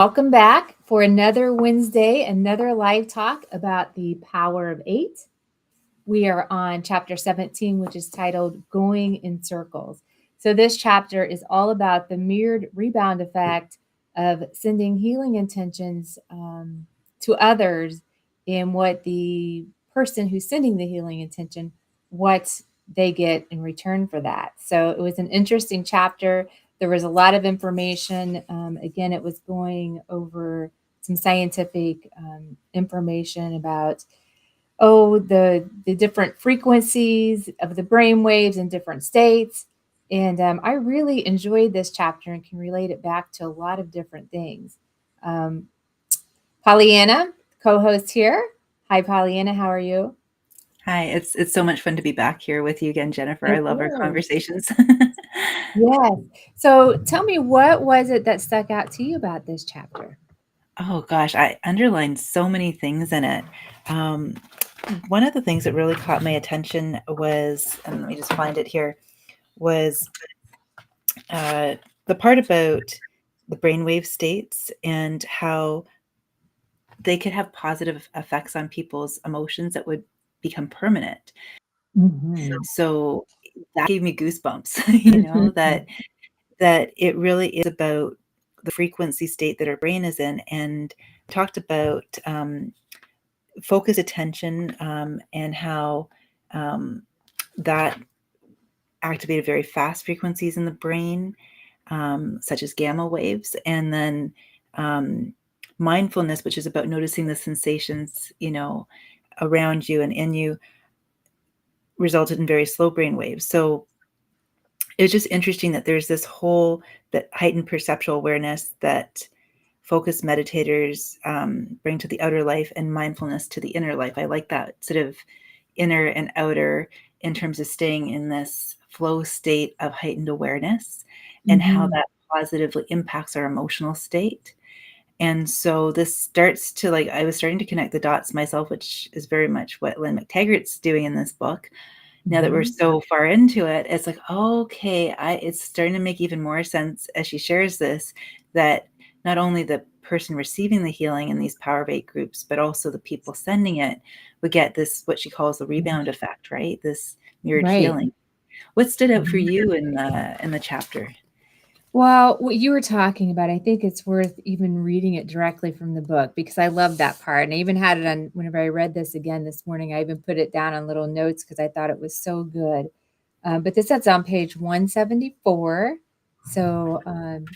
Welcome back for another Wednesday, another live talk about the power of eight. We are on chapter 17, which is titled Going in Circles. So, this chapter is all about the mirrored rebound effect of sending healing intentions to others, and what the person who's sending the healing intention, what they get in return for that. So, it was an interesting chapter. There was a lot of information. Again, it was going over some scientific information about the different frequencies of the brain waves in different states. And I really enjoyed this chapter and can relate it back to a lot of different things. Um, Pollyanna, co-host here. Hi, Pollyanna. How are you? Hi, it's so much fun to be back here with you again, Jennifer. It I love our is. conversations. Yes. So tell me, what was it that stuck out to you about this chapter? Oh gosh, I underlined so many things in it. Um, One of the things that really caught my attention was, and let me just find it here, was uh, the part about the brainwave states and how they could have positive effects on people's emotions that would become permanent. Mhm. So that gave me goosebumps, Mhm. that it really is about the frequency state that our brain is in. And talked about focused attention, and how um, that activated very fast frequencies in the brain, such as gamma waves. And then mindfulness, which is about noticing the sensations, around you and in you, resulted in very slow brain waves. So it's just interesting that there's this whole that heightened perceptual awareness that focused meditators bring to the outer life, and mindfulness to the inner life. I like that sort of inner and outer in terms of staying in this flow state of heightened awareness, and how Mhm. that positively impacts our emotional state. And so this starts to, like, I was starting to connect the dots myself, which is very much what Lynne McTaggart's doing in this book. Now that we're Mhm. so far into it, it's like, okay, it's starting to make even more sense as she shares this, that not only the person receiving the healing in these Power of Eight groups, but also the people sending it would get this, what she calls the rebound effect, right? This mirrored Right. healing. What stood out for Mhm. you in the chapter? Well, what you were talking about, I think it's worth even reading it directly from the book, because I love that part. And I even had it on, whenever I read this again this morning, I even put it down on little notes because I thought it was so good. But this is on page 174. So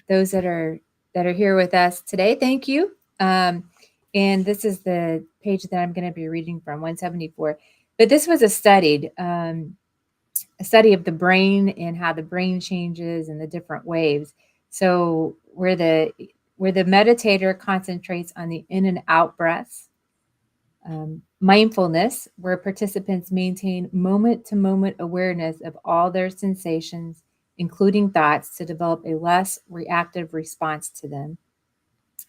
those that are here with us today, thank you. And this is the page that I'm going to be reading from, 174. But this was a study of the brain and how the brain changes and the different waves. So where the meditator concentrates on the in and out breaths, mindfulness, where participants maintain moment to moment awareness of all their sensations, including thoughts, to develop a less reactive response to them.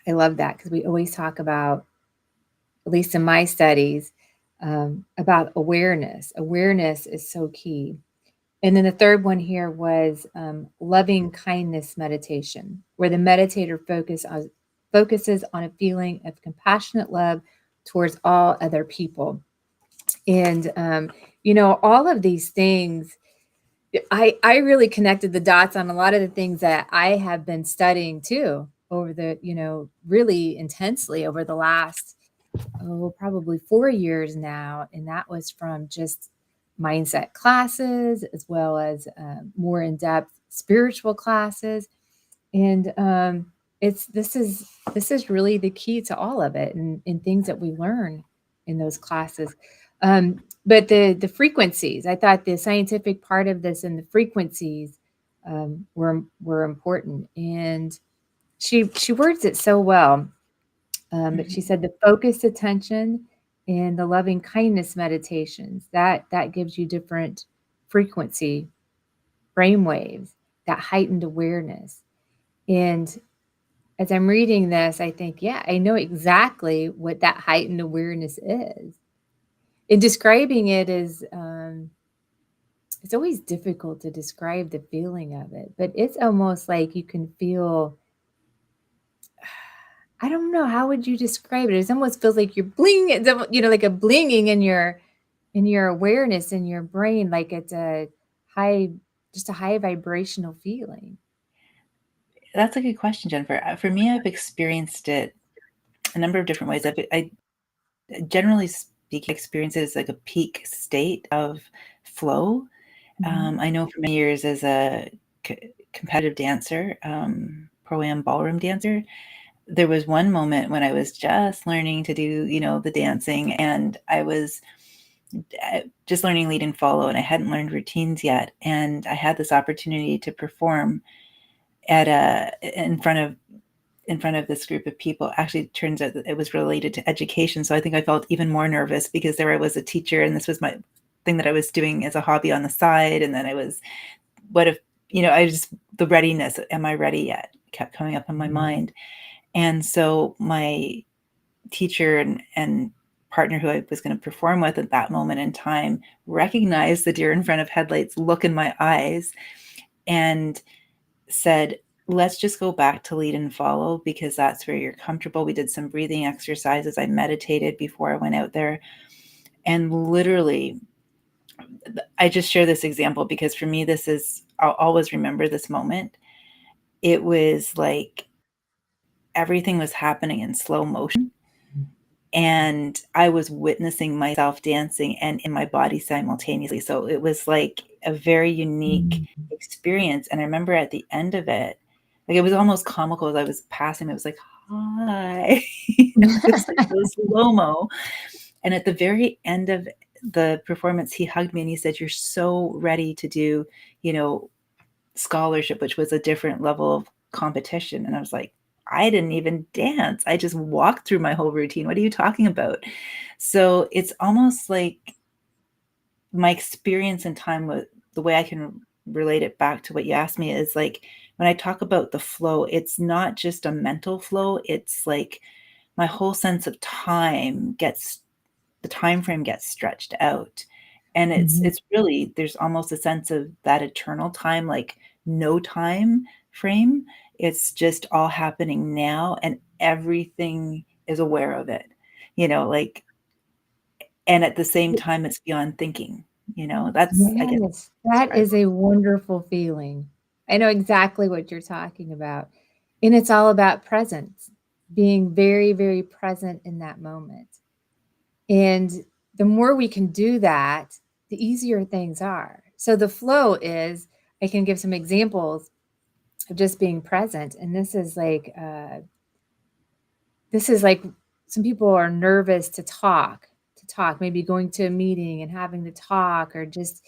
I love that because we always talk about, at least in my studies, about awareness. Awareness is so key. And then the third one here was loving kindness meditation, where the meditator focuses on a feeling of compassionate love towards all other people. And all of these things, I really connected the dots on a lot of the things that I have been studying too over the, really intensely over the last, probably 4 years now. And that was from just mindset classes, as well as more in-depth spiritual classes. And this is really the key to all of it, and things that we learn in those classes. But the frequencies, I thought the scientific part of this and the frequencies were important. And she words it so well. But she Mhm. said the focused attention and the loving kindness meditations, that gives you different frequency brain waves, that heightened awareness. And as I'm reading this, I think, yeah, I know exactly what that heightened awareness is. In describing it is, it's always difficult to describe the feeling of it, but it's almost like you can feel I don't know, how would you describe it? It almost feels like you're bling, like a blinging in your awareness, in your brain, like it's just a high vibrational feeling. That's a good question, Jennifer. For me, I've experienced it a number of different ways. I generally speaking, experience it as like a peak state of flow. Mhm. I know for many years as a competitive dancer, pro-am ballroom dancer, there was one moment when I was just learning to do, the dancing, and I was just learning lead and follow, and I hadn't learned routines yet. And I had this opportunity to perform at in front of this group of people. Actually, it turns out that it was related to education. So I think I felt even more nervous because there I was, a teacher, and this was my thing that I was doing as a hobby on the side. And then what if, I just, the readiness, am I ready yet, kept coming up in my mind. And so my teacher and partner who I was going to perform with at that moment in time recognized the deer in front of headlights look in my eyes and said, let's just go back to lead and follow because that's where you're comfortable. We did some breathing exercises. I meditated before I went out there. And literally, I just share this example because for me, I'll always remember this moment. It was like everything was happening in slow motion. And I was witnessing myself dancing and in my body simultaneously. So it was like a very unique experience. And I remember at the end of it, like it was almost comical as I was passing. It was like, hi. It was like so slow-mo. And at the very end of the performance, he hugged me and he said, "You're so ready to do, you know, scholarship," which was a different level of competition. And I was like, I didn't even dance. I just walked through my whole routine. What are you talking about? So it's almost like my experience in time with the way I can relate it back to what you asked me is like when I talk about the flow, it's not just a mental flow. It's like my whole sense of time gets the time frame gets stretched out. And Mhm. it's really there's almost a sense of that eternal time, like no time frame. It's just all happening now and everything is aware of it. Like and at the same time it's beyond thinking. That's I guess Yes, that describe. is a wonderful feeling. I know exactly what you're talking about. And it's all about presence, being very, very present in that moment. And the more we can do that, the easier things are. So the flow is, I can give some examples of just being present. And this is like some people are nervous to talk, maybe going to a meeting and having to talk or just,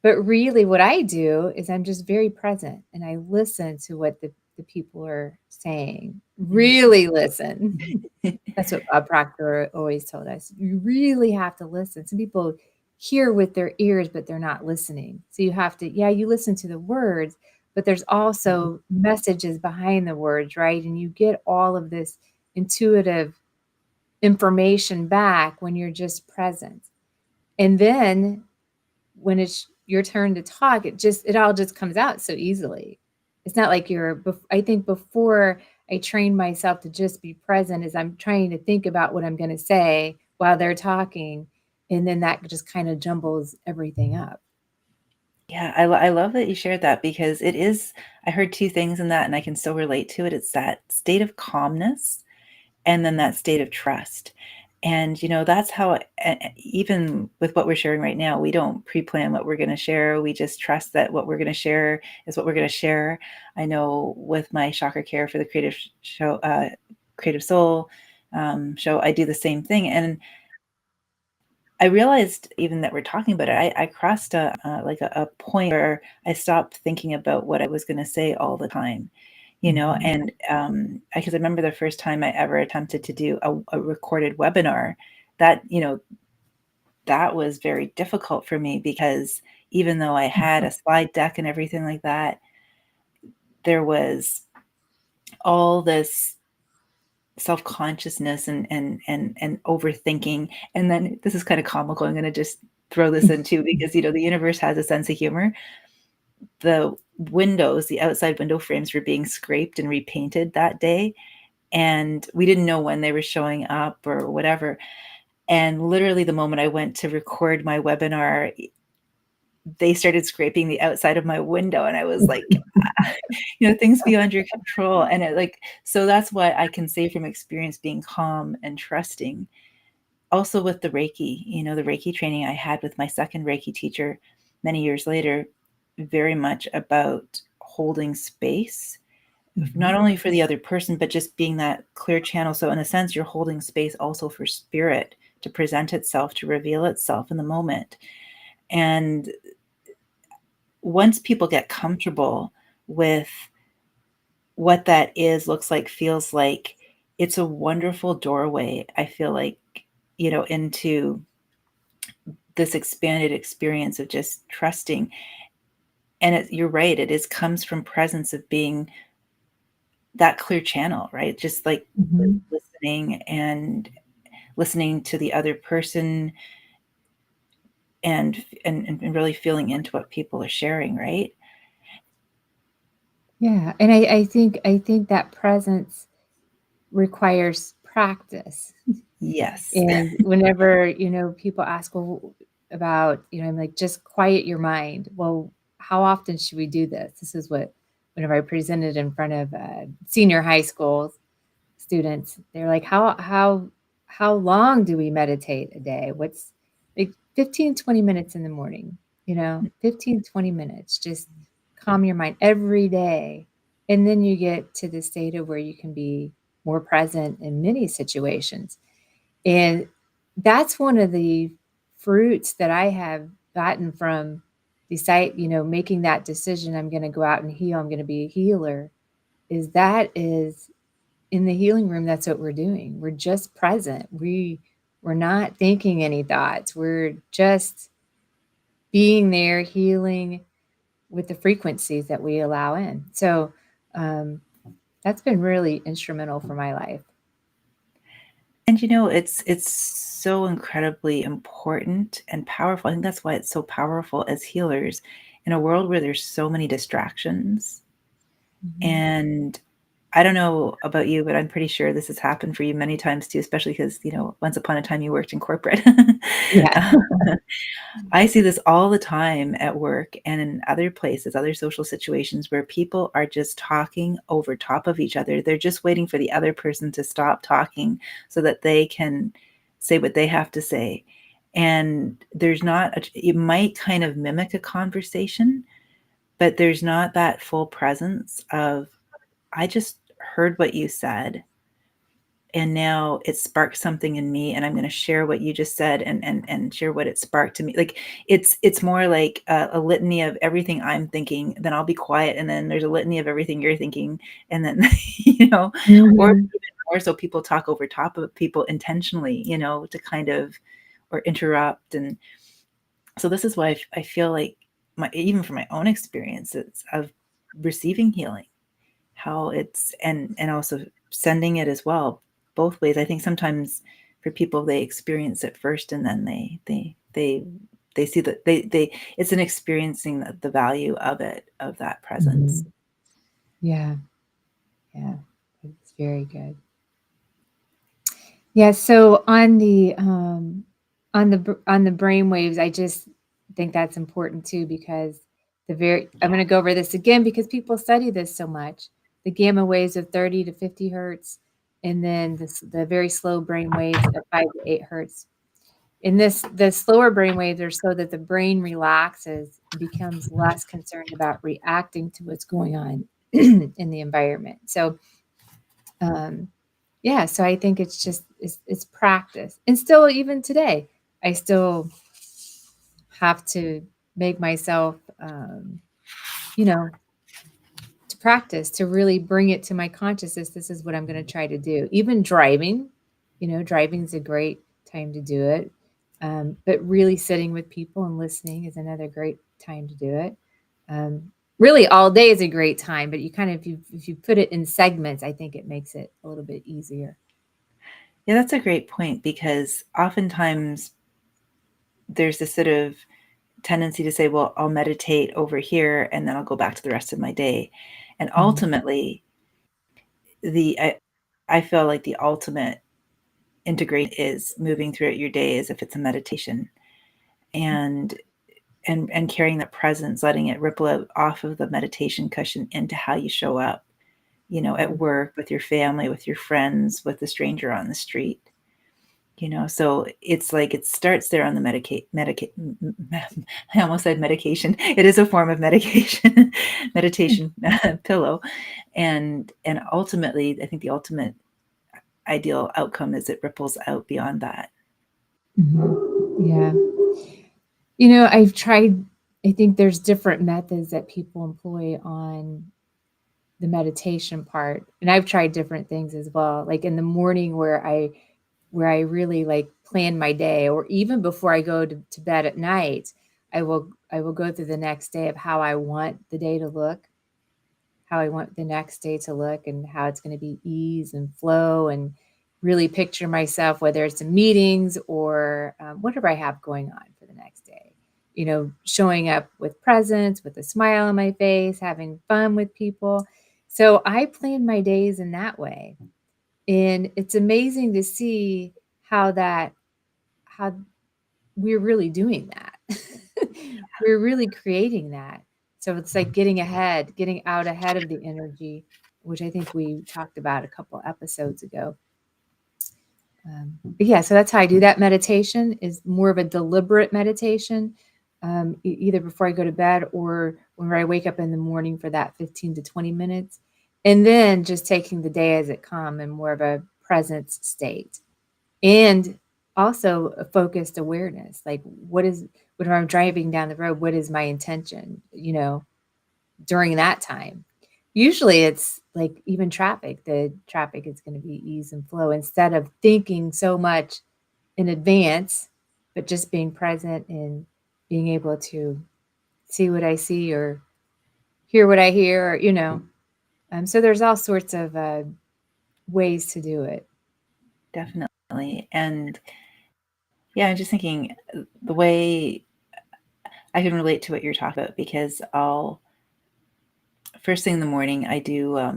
but really what I do is I'm just very present and I listen to what the people are saying. Really listen. That's what Bob Proctor always told us. You really have to listen. Some people hear with their ears, but they're not listening. So you have to, yeah, you listen to the words, but there's also messages behind the words, right? And you get all of this intuitive information back when you're just present. And then when it's your turn to talk, it all just comes out so easily. It's not like I think before I train myself to just be present is I'm trying to think about what I'm going to say while they're talking. And then that just kind of jumbles everything up. Yeah, I love that you shared that because I heard two things in that and I can still relate to it. It's that state of calmness and then that state of trust. And, that's how, even with what we're sharing right now, we don't pre plan what we're going to share. We just trust that what we're going to share is what we're going to share. I know with my chakra care for the Creative Soul show, I do the same thing. And I realized even that we're talking about it, I crossed a point where I stopped thinking about what I was going to say all the time, Mhm. and because I remember the first time I ever attempted to do a recorded webinar, that, that was very difficult for me because even though I had a slide deck and everything like that, there was all this self-consciousness and overthinking. And then this is kind of comical. I'm going to just throw this in too because the universe has a sense of humor. The outside window frames were being scraped and repainted that day, and we didn't know when they were showing up or whatever. And literally the moment I went to record my webinar, they started scraping the outside of my window, and I was like, things beyond your control. And so that's why I can say from experience being calm and trusting. Also with the Reiki, the Reiki training I had with my second Reiki teacher many years later, very much about holding space, not only for the other person, but just being that clear channel. So in a sense, you're holding space also for spirit to present itself, to reveal itself in the moment. And once people get comfortable with what that is, looks like, feels like, it's a wonderful doorway, I feel like, into this expanded experience of just trusting. And you're right, comes from presence of being that clear channel, right? Just like listening and listening to the other person, and really feeling into what people are sharing, right? Yeah, and I think that presence requires practice. Yes. And whenever, people ask, well, about, I'm like, just quiet your mind. Well, how often should we do this? This is what, whenever I presented in front of senior high school students, they're like, how long do we meditate a day? What's like 15, 20 minutes in the morning, 15, 20 minutes, just calm your mind every day. And then you get to the state of where you can be more present in many situations. And that's one of the fruits that I have gotten from making that decision. I'm going to go out and heal. I'm going to be a healer. Is in the healing room. That's what we're doing. We're just present. We're not thinking any thoughts. We're just being there, healing with the frequencies that we allow in. So that's been really instrumental for my life. And it's so incredibly important and powerful. I think that's why it's so powerful as healers in a world where there's so many distractions. And I don't know about you, but I'm pretty sure this has happened for you many times too, especially because, once upon a time you worked in corporate. Yeah. I see this all the time at work and in other places, other social situations, where people are just talking over top of each other. They're just waiting for the other person to stop talking so that they can say what they have to say. And it might kind of mimic a conversation, but there's not that full presence of, I just heard what you said, and now it sparked something in me, and I'm going to share what you just said, and share what it sparked to me. Like, it's more like a litany of everything I'm thinking, then I'll be quiet, and then there's a litany of everything you're thinking, and then or Mhm. even more so, people talk over top of people intentionally, to kind of, or interrupt. And so this is why I feel like, even from my own experiences of receiving healing, how it's, and also sending it as well, both ways. I think sometimes for people, they experience it first, and then they see that they it's an experiencing the value of it, of that presence. Yeah. Yeah. It's very good. Yeah. So on the brain waves, I just think that's important too, because I'm going to go over this again because people study this so much. The gamma waves of 30 to 50 hertz, and then the very slow brain waves of 5 to 8 hertz. The slower brain waves are so that the brain relaxes and becomes less concerned about reacting to what's going on in the environment. So, yeah, so I think it's practice. And still, even today, I still have to make myself, to practice, to really bring it to my consciousness. This is what I'm going to try to do. Even driving, driving is a great time to do it. But really sitting with people and listening is another great time to do it. Really, all day is a great time, but you kind of, if you put it in segments, I think it makes it a little bit easier. Yeah, that's a great point, because oftentimes there's this sort of tendency to say, well, I'll meditate over here and then I'll go back to the rest of my day. And Mhm. ultimately, the I feel like the ultimate integration is moving throughout your day as if it's a meditation, and carrying that presence, letting it ripple out off of the meditation cushion into how you show up, at work, with your family, with your friends, with the stranger on the street. So it's like it starts there on the I almost said medication. It is a form of medication, meditation pillow. And ultimately, I think the ultimate ideal outcome is it ripples out beyond that. Mm-hmm. Yeah. I've tried, I think there's different methods that people employ on the meditation part. And I've tried different things as well. Like in the morning where I really like plan my day, or even before I go to bed at night, I will go through the next day of how I want the day to look, how I want the next day to look, and how it's going to be ease and flow, and really picture myself, whether it's in meetings or whatever I have going on for the next day. Showing up with presence, with a smile on my face, having fun with people. So I plan my days in that way. And it's amazing to see how we're really doing that. We're really creating that. So it's like getting out ahead of the energy, which I think we talked about a couple episodes ago. But yeah, so that's how I do that. Meditation is more of a deliberate meditation, either before I go to bed or when I wake up in the morning for that 15 to 20 minutes. And then just taking the day as it comes in more of a presence state. And also a focused awareness, like when I'm driving down the road, what is my intention, during that time? Usually it's like even traffic, the traffic is going to be ease and flow instead of thinking so much in advance, but just being present and being able to see what I see or hear what I hear, so there's all sorts of ways to do it. Definitely. And yeah, I'm just thinking the way I can relate to what you're talking about, because first thing in the morning, I do uh,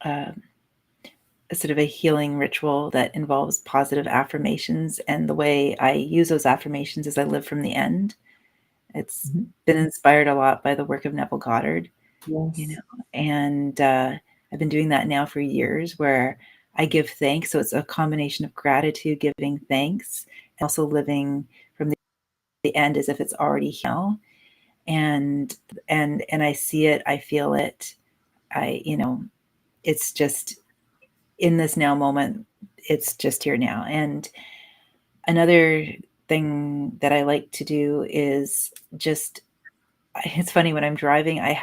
a sort of a healing ritual that involves positive affirmations. And the way I use those affirmations is I live from the end. It's Mhm. been inspired a lot by the work of Neville Goddard, Yes. and I've been doing that now for years, where I give thanks. So it's a combination of gratitude, giving thanks, and also living from the end as if it's already here. And I see it, I feel it. It's just in this now moment, it's just here now. And another thing that I like to do is just, it's funny, when I'm driving, I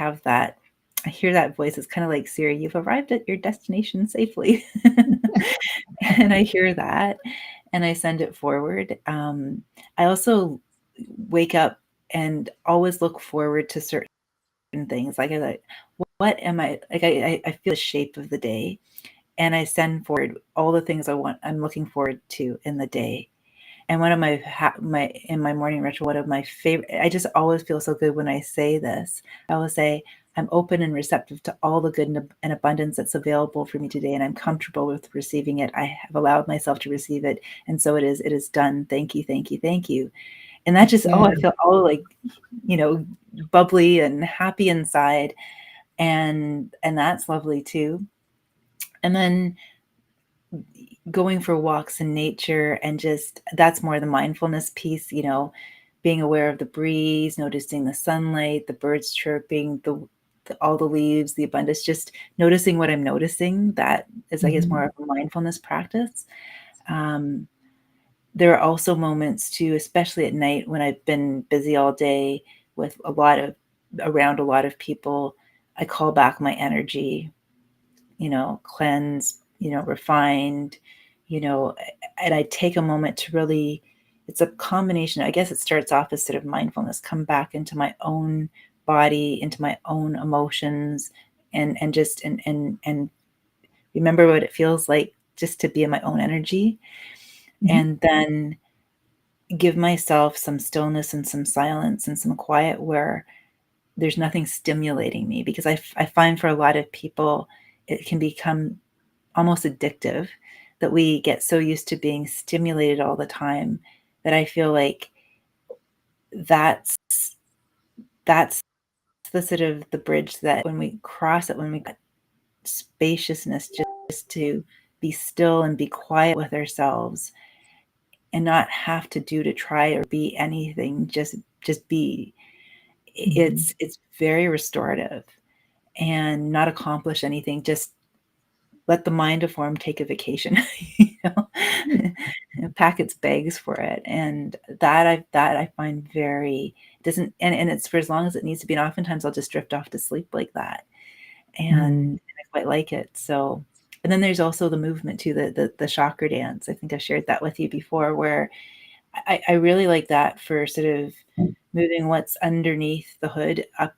hear that voice. It's kind of like, Siri, you've arrived at your destination safely. And I hear that and I send it forward. I also wake up and always look forward to certain things. Like, what am I, like, I feel the shape of the day, and I send forward all the things I'm looking forward to in the day. And one of in my morning ritual, one of my favorite, I just always feel so good when I say this. I always say, I'm open and receptive to all the good and abundance that's available for me today, and I'm comfortable with receiving it. I have allowed myself to receive it, and so it is. It is done. Thank you, thank you, thank you. And that just, Yeah. I feel all like, bubbly and happy inside, and that's lovely too. And then going for walks in nature, and just, that's more the mindfulness piece, being aware of the breeze, noticing the sunlight, the birds chirping, all the leaves, the abundance, just noticing what I'm noticing. That is, I guess, more of a mindfulness practice. There are also moments too, especially at night, when I've been busy all day with around a lot of people. I call back my energy, cleanse, refined, and I take a moment to really, it's a combination. I guess it starts off as sort of mindfulness, come back into my own body, into my own emotions, and just, and remember what it feels like just to be in my own energy. Mhm. And then give myself some stillness and some silence and some quiet, where there's nothing stimulating me, because I find for a lot of people, it can become almost addictive, that we get so used to being stimulated all the time, that I feel like that's that's the sort of the bridge, that when we cross it, when we get spaciousness, just to be still and be quiet with ourselves and not have to try or be anything, just be. Mhm. It's very restorative, and not accomplish anything, just let the mind of form take a vacation, you know, pack its bags for it. And that I find very, doesn't, and it's for as long as it needs to be. And oftentimes I'll just drift off to sleep like that. Mm. And I quite like it. So, and then there's also the movement too, the chakra dance. I think I shared that with you before, where I really like that for sort of moving what's underneath the hood up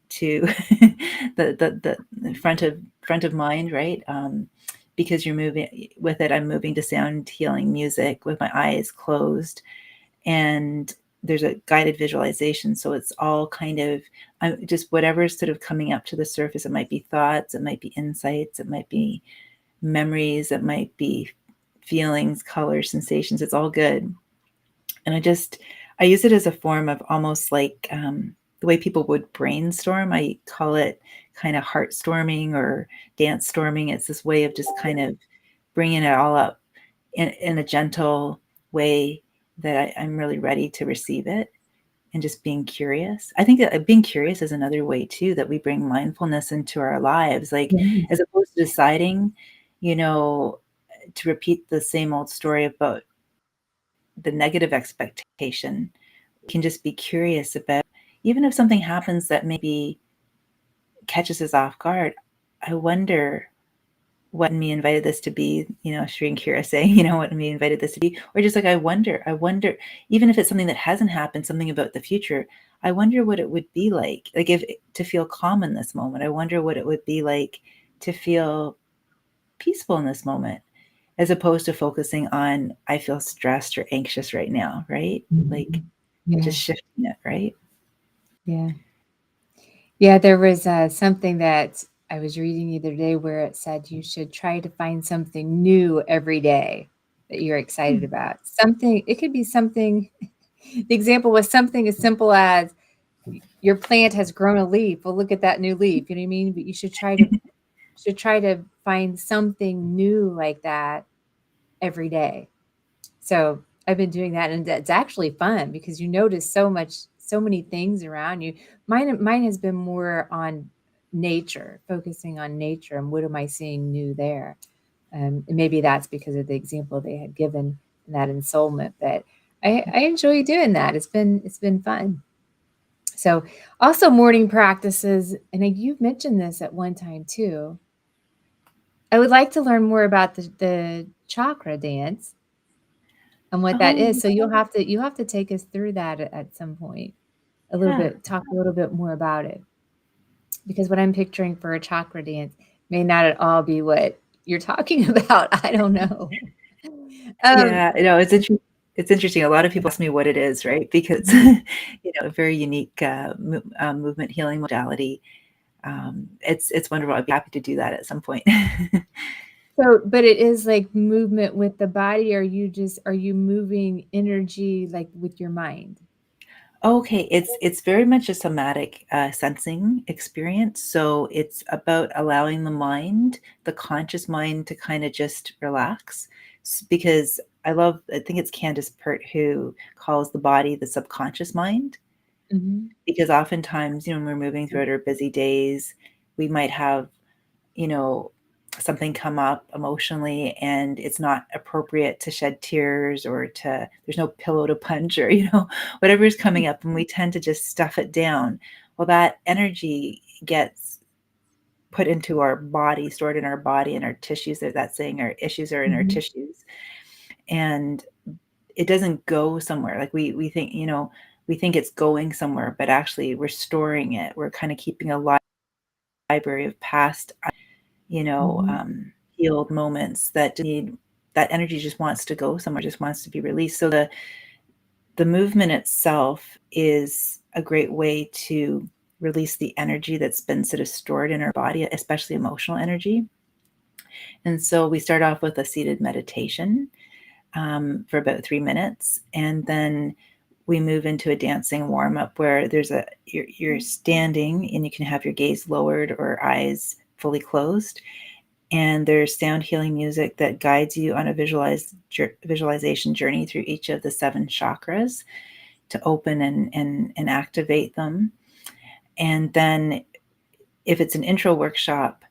to the front of mind, right? Because you're moving with it. I'm moving to sound healing music with my eyes closed, and there's a guided visualization. So it's all kind of, just whatever's sort of coming up to the surface. It might be thoughts, it might be insights, it might be memories, it might be feelings, colors, sensations. It's all good. And I use it as a form of almost like, the way people would brainstorm. I call it kind of heart storming or dance storming. It's this way of just kind of bringing it all up in a gentle way, that I'm really ready to receive it, and just being curious. I think that being curious is another way too, that we bring mindfulness into our lives, like, Yeah. as opposed to deciding, you know, to repeat the same old story about the negative expectation. We can just be curious about, even if something happens that maybe catches us off guard, I wonder what me invited this to be, Shri and Kira saying, what me invited this to be, or just like, I wonder, even if it's something that hasn't happened, something about the future, I wonder what it would be like if to feel calm in this moment. I wonder what it would be like to feel peaceful in this moment, as opposed to focusing on, I feel stressed or anxious right now, right? Like, Mhm. Yeah. just shifting it, right? Yeah. Yeah, there was something that I was reading the other day where it said you should try to find something new every day that you're excited about. Something, it could be something, the example was something as simple as your plant has grown a leaf. Well, look at that new leaf. You know what I mean? But you should try to find something new like that every day. So I've been doing that, and it's actually fun because you notice so many things around you. Mine has been more on nature, focusing on nature and what am I seeing new there. And maybe that's because of the example they had given in that ensoulment. But I enjoy doing that. It's been fun. So also morning practices, and you've mentioned this at one time too. I would like to learn more about the chakra dance and what that Oh, is. So you'll have to take us through that at some point. A little yeah. bit, talk a little bit more about it. Because what I'm picturing for a chakra dance may not at all be what you're talking about. I don't know. Um, Yeah, it's interesting. A lot of people ask me what it is, right? Because, mhm. a very unique, movement healing modality. It's wonderful. I'd be happy to do that at some point. So, but it is like movement with the body. Are you moving energy like with your mind? Okay, it's very much a somatic, sensing experience. So it's about allowing the conscious mind, to kind of just relax. Because I think it's Candace Pert who calls the body the subconscious mind. Mhm. Because oftentimes, when we're moving throughout our busy days, we might have, you know, something come up emotionally, and it's not appropriate to shed tears, or there's no pillow to punch, or, whatever is coming up, and we tend to just stuff it down. Well, that energy gets put into our body, stored in our body and our tissues. There's that saying, our issues are in our Mhm. tissues. And it doesn't go somewhere. Like, we think, we think it's going somewhere, but actually we're storing it. We're kind of keeping a library of past, Mhm. healed moments that need, that energy just wants to go somewhere, just wants to be released. So the movement itself is a great way to release the energy that's been sort of stored in our body, especially emotional energy. And so we start off with a seated meditation for about 3 minutes, and then we move into a dancing warm up where you're standing and you can have your gaze lowered or eyes fully closed, and there's sound healing music that guides you on a visualization journey through each of the 7 chakras to open and activate them. And then if it's an intro workshop,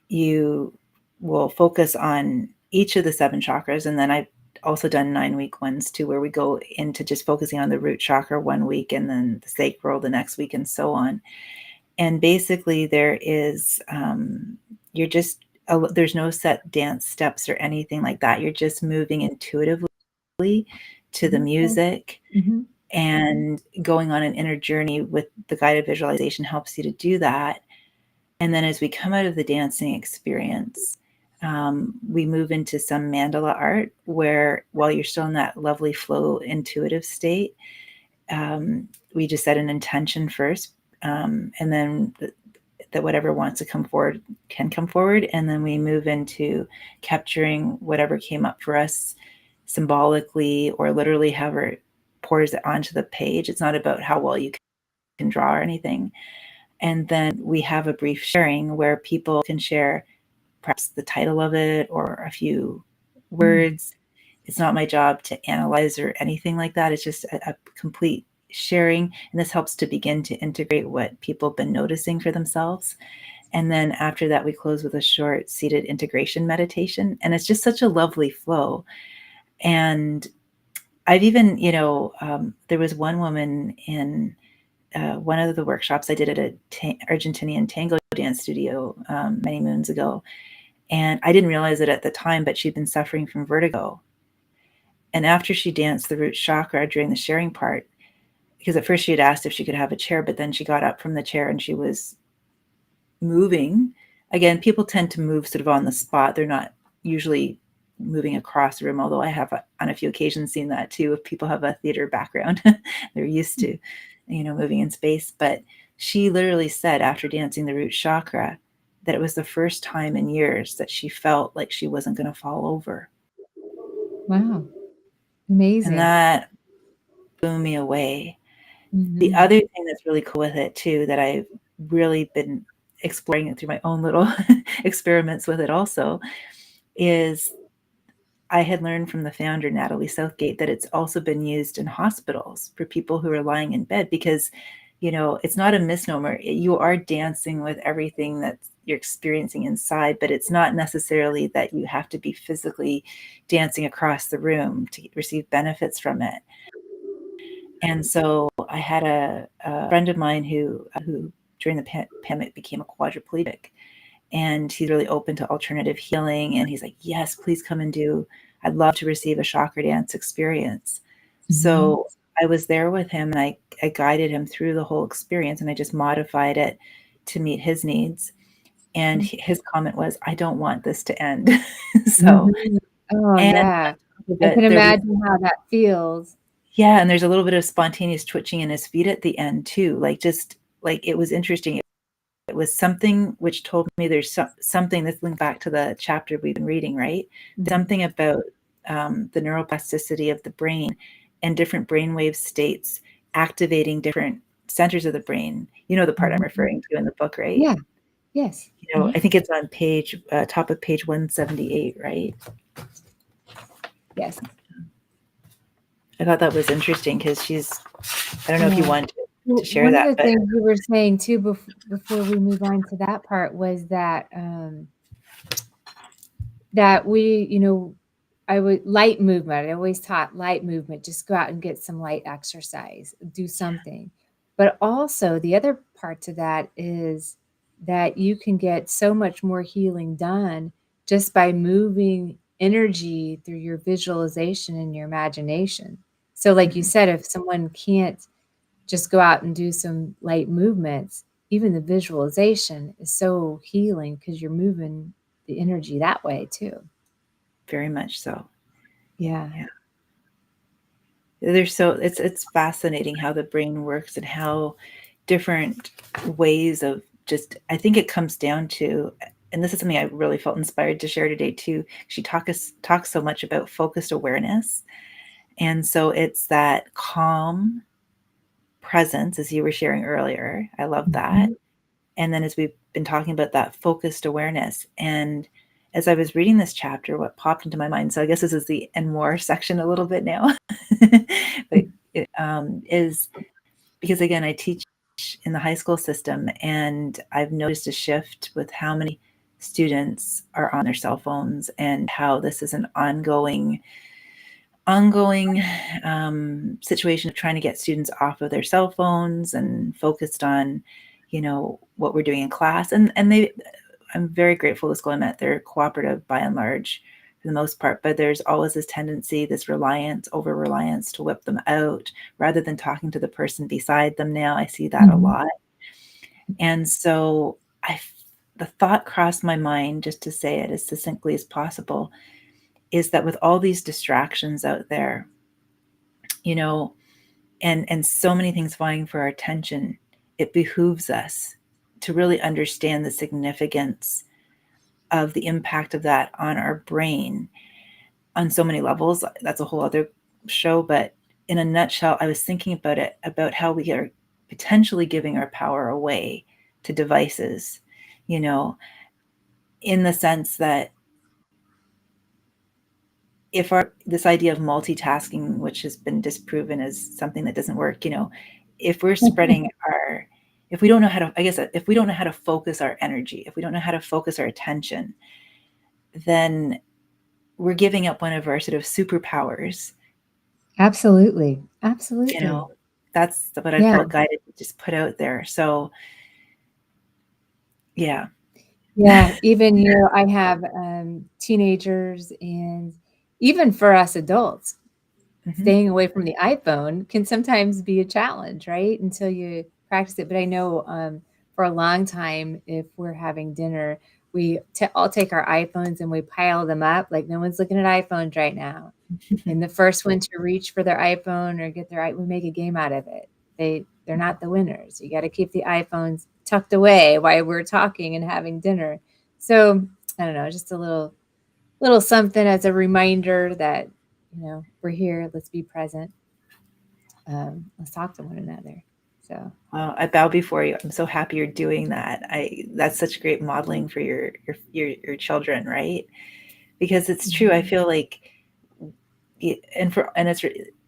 you will focus on each of the 7 chakras. And then I've also done 9-week ones too, where we go into just focusing on the root chakra 1 week and then the sacral the next week and so on. And basically there is, there's no set dance steps or anything like that. You're just moving intuitively to the music. Mm-hmm. And going on an inner journey with the guided visualization helps you to do that. And then as we come out of the dancing experience, we move into some mandala art where, while you're still in that lovely flow intuitive state, we just set an intention first, and then that whatever wants to come forward can come forward. And then we move into capturing whatever came up for us symbolically or literally, however it pours it onto the page. It's not about how well you can draw or anything. And then we have a brief sharing where people can share perhaps the title of it or a few words. It's not my job to analyze or anything like that. It's just a complete sharing. And this helps to begin to integrate what people have been noticing for themselves. And then after that, we close with a short seated integration meditation. And it's just such a lovely flow. And I've even, there was one woman in one of the workshops I did at a Argentinian tango dance studio many moons ago. And I didn't realize it at the time, but she'd been suffering from vertigo. And after she danced the root chakra during the sharing part, because at first she had asked if she could have a chair, but then she got up from the chair and she was moving. Again, people tend to move sort of on the spot. They're not usually moving across the room, although I have on a few occasions seen that too. If people have a theater background, they're used to, moving in space. But she literally said after dancing the root chakra that it was the first time in years that she felt like she wasn't going to fall over. Wow. Amazing. And that blew me away. Mm-hmm. The other thing that's really cool with it too, that I've really been exploring it through my own little experiments with it also, is I had learned from the founder, Natalie Southgate, that it's also been used in hospitals for people who are lying in bed because, it's not a misnomer. You are dancing with everything that you're experiencing inside, but it's not necessarily that you have to be physically dancing across the room to receive benefits from it. And so I had a friend of mine who during the pandemic became a quadriplegic, and he's really open to alternative healing. And he's like, yes, please come and I'd love to receive a chakra dance experience. Mm-hmm. So I was there with him and I guided him through the whole experience, and I just modified it to meet his needs. And his comment was, I don't want this to end. So, mm-hmm. Oh, yeah. I can imagine how that feels. Yeah. And there's a little bit of spontaneous twitching in his feet at the end too. It was interesting. It was something which told me there's something that's linked back to the chapter we've been reading, right? Mm-hmm. Something about the neuroplasticity of the brain and different brainwave states activating different centers of the brain. You know the part I'm referring to in the book, right? Yeah. Yes. I think it's on top of page 178, right? Yes. I thought that was interesting because I don't know if you want to share One that. One of the things you were saying too before we move on to that part was that that we, light movement. I always taught light movement. Just go out and get some light exercise, do something. But also the other part to that is that you can get so much more healing done just by moving energy through your visualization and your imagination. So like you said, if someone can't just go out and do some light movements, even the visualization is so healing because you're moving the energy that way too. Very much so. Yeah. It's fascinating how the brain works and how different ways of I think it comes down to and this is something I really felt inspired to share today too. She talks so much about focused awareness. And so it's that calm presence, as you were sharing earlier. I love that. Mhm. And then as we've been talking about that focused awareness, and as I was reading this chapter, what popped into my mind, so I guess this is the and more section a little bit now, but it is because again, I teach in the high school system, and I've noticed a shift with how many students are on their cell phones and how this is an ongoing situation of trying to get students off of their cell phones and focused on, what we're doing in class. And I'm very grateful to school I'm at. They're cooperative by and large for the most part, but there's always this tendency, this over reliance to whip them out rather than talking to the person beside them. Now I see that a Mhm. lot. And so the thought crossed my mind, just to say it as succinctly as possible, is that with all these distractions out there, you know, and so many things vying for our attention, it behooves us to really understand the significance of the impact of that on our brain on so many levels. That's a whole other show, but in a nutshell, I was thinking about it, about how we are potentially giving our power away to devices, you know, in the sense that if this idea of multitasking, which has been disproven as something that doesn't work, if we're spreading if we don't know how to, I guess, if we don't know how to focus our energy, if we don't know how to focus our attention, then we're giving up one of our sort of superpowers. Absolutely. You Absolutely. know, that's what I Yeah. felt guided to just put out there. So, yeah. Yeah. Even, I have teenagers, and even for us adults, Hmm. staying away from the iPhone can sometimes be a challenge, right? Until you practice it. But I know for a long time, if we're having dinner, we all take our iPhones and we pile them up. Like no one's looking at iPhones right now. And the first one to reach for their iPhone or get we make a game out of it. They're not the winners. You got to keep the iPhones tucked away while we're talking and having dinner. So I don't know, just a little something as a reminder that we're here. Let's be present. Let's talk to one another. So Well, I bow before you. I'm so happy you're doing that. That's such great modeling for your children, right? Because it's true. I mhm. feel like,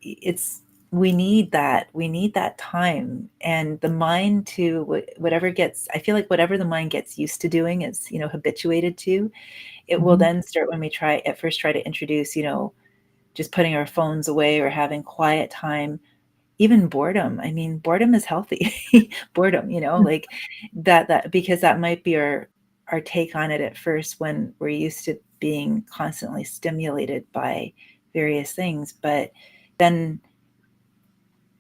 it's we need that time, and the mind to whatever gets. I feel like whatever the mind gets used to doing, is habituated to. It will Mhm. then start when we try to introduce, just putting our phones away or having quiet time. Even boredom. I mean, boredom is healthy. Boredom, like that because that might be our take on it at first, when we're used to being constantly stimulated by various things. But then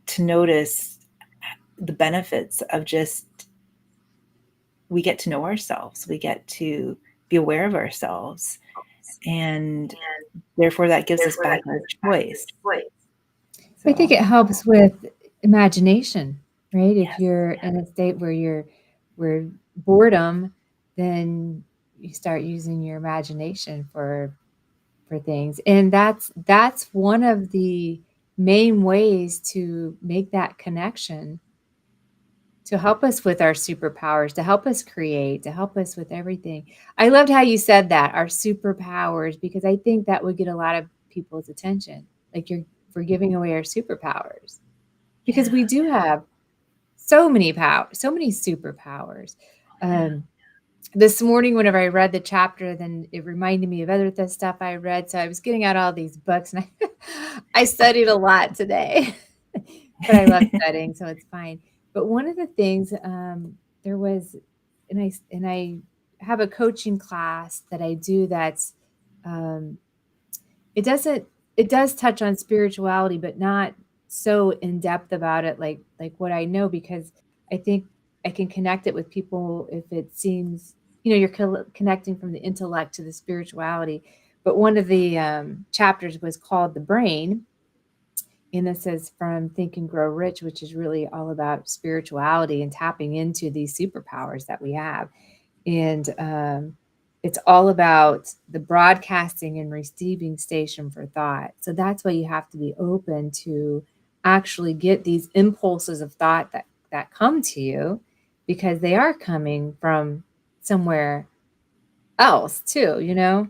to notice the benefits of just, we get to know ourselves, we get to be aware of ourselves, and therefore that gives us back our choice. I think So, it helps with imagination, right? If yes. you're in a state where boredom, then you start using your imagination for things. And that's one of the main ways to make that connection, to help us with our superpowers, to help us create, to help us with everything. I loved how you said that, our superpowers, because I think that would get a lot of people's attention. Like we're giving away our superpowers, because Yeah. we do have so many superpowers. Yeah. Um, this morning, whenever I read the chapter, then it reminded me of other stuff I read. So I was getting out all these books, and I studied a lot today, but I love studying, so it's fine. But one of the things there was, and I have a coaching class that I do that's um, it doesn't it does touch on spirituality, but not so in depth about it like what I know, because I think I can connect it with people if it seems, you're connecting from the intellect to the spirituality. But one of the chapters was called The Brain, and this is from Think and Grow Rich, which is really all about spirituality and tapping into these superpowers that we have. And it's all about the broadcasting and receiving station for thought. So that's why you have to be open to actually get these impulses of thought that come to you, because they are coming from somewhere else too, you know.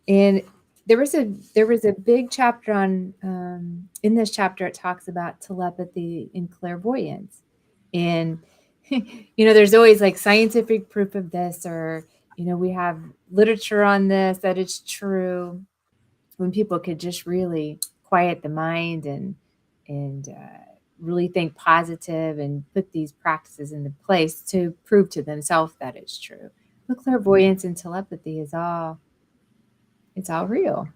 And there was a big chapter on in this chapter it talks about telepathy and clairvoyance. And there's always like scientific proof of this, or we have literature on this that it's true, when people could just really quiet the mind and really think positive and put these practices into place to prove to themselves that it's true. But clairvoyance and telepathy it's all real,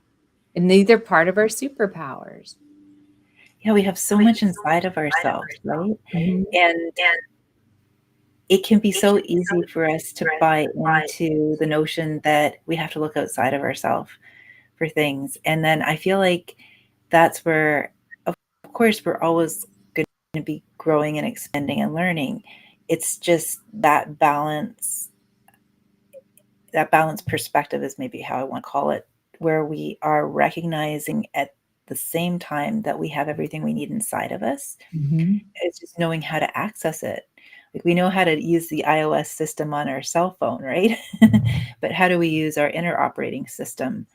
and they're part of our superpowers. Yeah, we have so much inside of ourselves, right? Mhm. And it can be so easy for us to buy into the notion that we have to look outside of ourselves for things. And then I feel like that's where, of course, we're always going to be growing and expanding and learning. It's just that balance perspective is maybe how I want to call it, where we are recognizing at the same time that we have everything we need inside of us. Mhm. It's just knowing how to access it. Like, we know how to use the iOS system on our cell phone, right? But how do we use our inner operating system,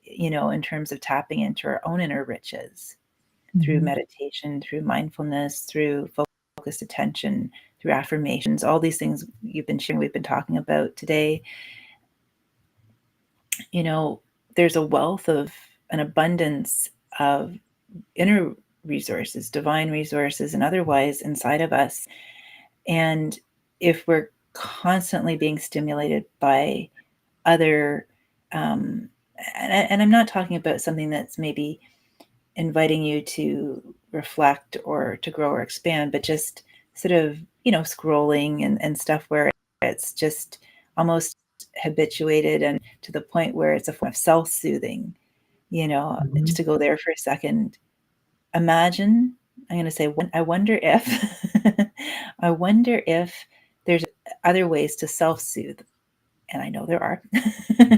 in terms of tapping into our own inner riches through Mhm. meditation, through mindfulness, through focused attention, through affirmations, all these things you've been sharing, we've been talking about today. you know, there's a wealth of an abundance of inner resources, divine resources, and otherwise inside of us. And if we're constantly being stimulated by other, and I'm not talking about something that's maybe inviting you to reflect or to grow or expand, but just sort of, scrolling and stuff where it's just almost habituated and to the point where it's a form of self-soothing, just Mhm. to go there for a second. Imagine, I'm going to say, I wonder if, I wonder if there's other ways to self-soothe. And I know there are,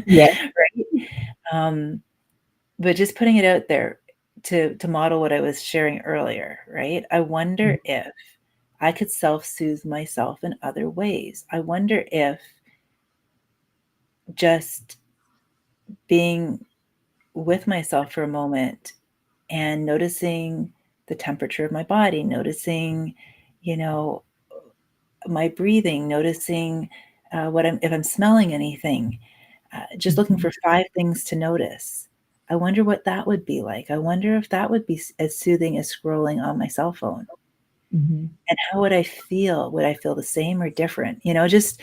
Yeah. right? Um, but just putting it out there to model what I was sharing earlier, right? I wonder if I could self-soothe myself in other ways. I wonder if just being with myself for a moment and noticing the temperature of my body, noticing, you know, my breathing, noticing if I'm smelling anything, just looking Mhm. for 5 things to notice. I wonder what that would be like. I wonder if that would be as soothing as scrolling on my cell phone. Mhm. And how would I feel? Would I feel the same or different? Just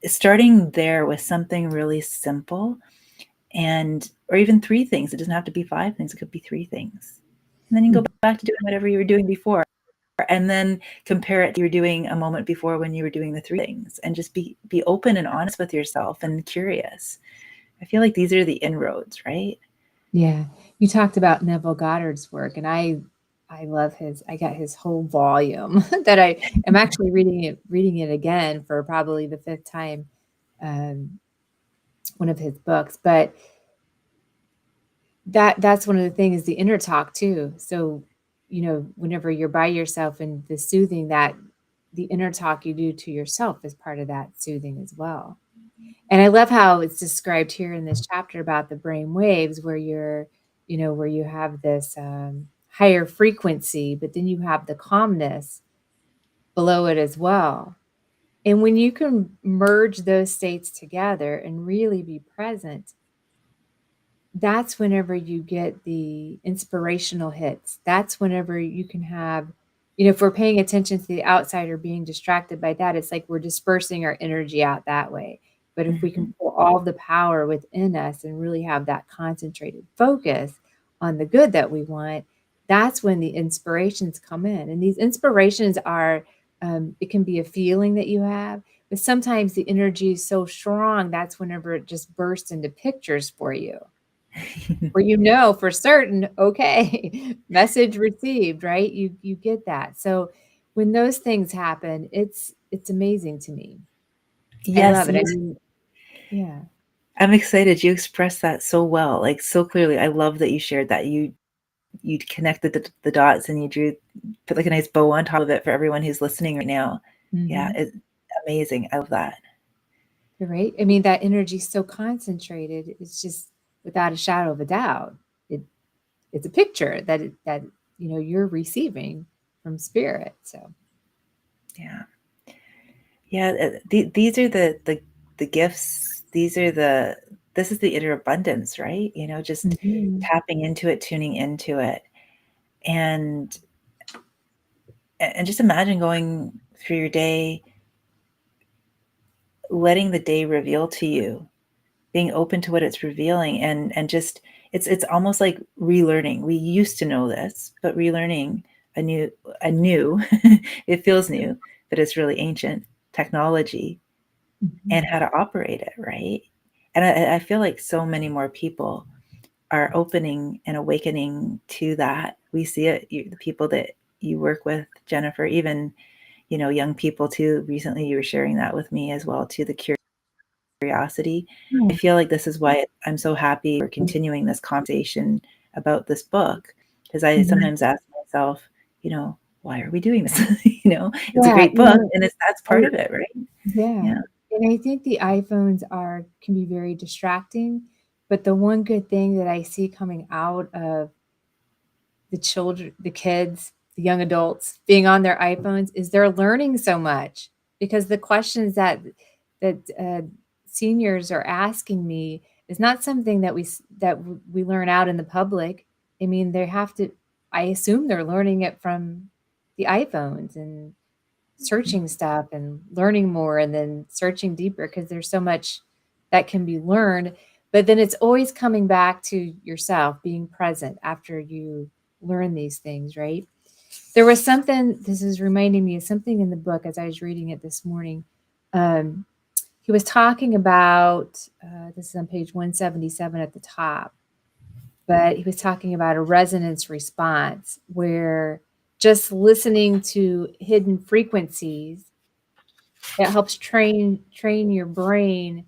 starting there with something really simple, and or even 3 things. It doesn't have to be 5 things. It could be 3 things. And then you can go back to doing whatever you were doing before, and then compare it to you were doing a moment before when you were doing the 3 things, and just be open and honest with yourself and curious. I feel like these are the inroads, right? Yeah. You talked about Neville Goddard's work, and I love I got his whole volume that I am actually reading it again for probably the fifth time, um, one of his books. But that's one of the things, is the inner talk too. So, whenever you're by yourself and the soothing, that the inner talk you do to yourself is part of that soothing as well. And I love how it's described here in this chapter about the brain waves, where where you have this higher frequency, but then you have the calmness below it as well. And when you can merge those states together and really be present, that's whenever you get the inspirational hits. That's whenever you can have, if we're paying attention to the outside or being distracted by that, it's like we're dispersing our energy out that way. But if we can Mhm. pull all the power within us and really have that concentrated focus on the good that we want, that's when the inspirations come in. And these inspirations are, it can be a feeling that you have, but sometimes the energy is so strong, that's whenever it just bursts into pictures for you, where for certain, okay, message received, right? You get that. So when those things happen, it's amazing to me. I Yes, love it. I mean, yeah. I'm excited. You expressed that so well, like so clearly. I love that you shared that. You connected the dots and you put like a nice bow on top of it for everyone who's listening right now. Yeah, Mm-hmm. it's amazing. I love that. Right? I mean, that energy is so concentrated. It's just without a shadow of a doubt. It it's a picture that you're receiving from spirit. So. Yeah. Yeah, these are the gifts. This is the inner abundance, right? Just Mhm. tapping into it, tuning into it. And just imagine going through your day, letting the day reveal to you, being open to what it's revealing, and just it's almost like relearning. We used to know this, but relearning a new it feels new, but it's really ancient technology Mhm. and how to operate it, right? And I feel like so many more people are opening and awakening to that. We see it, the people that you work with, Jennifer, even, young people too. Recently, you were sharing that with me as well, too, the curiosity. I Yeah. feel like this is why I'm so happy we're continuing this conversation about this book, because I Mhm. sometimes ask myself, why are we doing this? It's a Yeah, great book, and that's part I of it, right? yeah. Yeah. And I think the iPhones can be very distracting, but the one good thing that I see coming out of the children, the kids, the young adults being on their iPhones is they're learning so much because the questions that seniors are asking me is not something that we learn out in the public. I mean, they have to. I assume they're learning it from the iPhones and searching stuff and learning more and then searching deeper because there's so much that can be learned. But then it's always coming back to yourself, being present after you learn these things, right? There was something, this is reminding me of something in the book as I was reading it this morning. Um, he was talking about, this is on page 177 at the top, but he was talking about a resonance response where just listening to hidden frequencies, it helps train your brain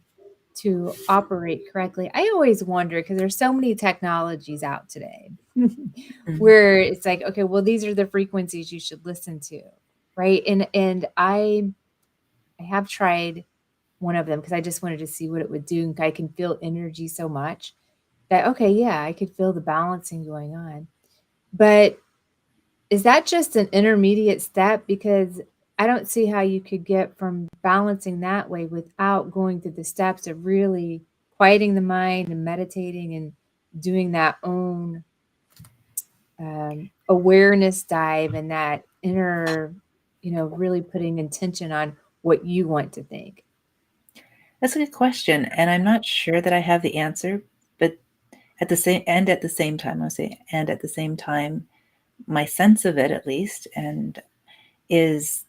to operate correctly. I always wonder because there's so many technologies out today Mhm. where it's like, okay, well, these are the frequencies you should listen to, right? And I have tried one of them because I just wanted to see what it would do. And I can feel energy so much that, okay, yeah, I could feel the balancing going on. But is that just an intermediate step? Because I don't see how you could get from balancing that way without going through the steps of really quieting the mind and meditating and doing that own awareness dive and that inner, really putting intention on what you want to think. That's a good question, and I'm not sure that I have the answer, but at the same time, I'll say, and at the same time, my sense of it, at least, and is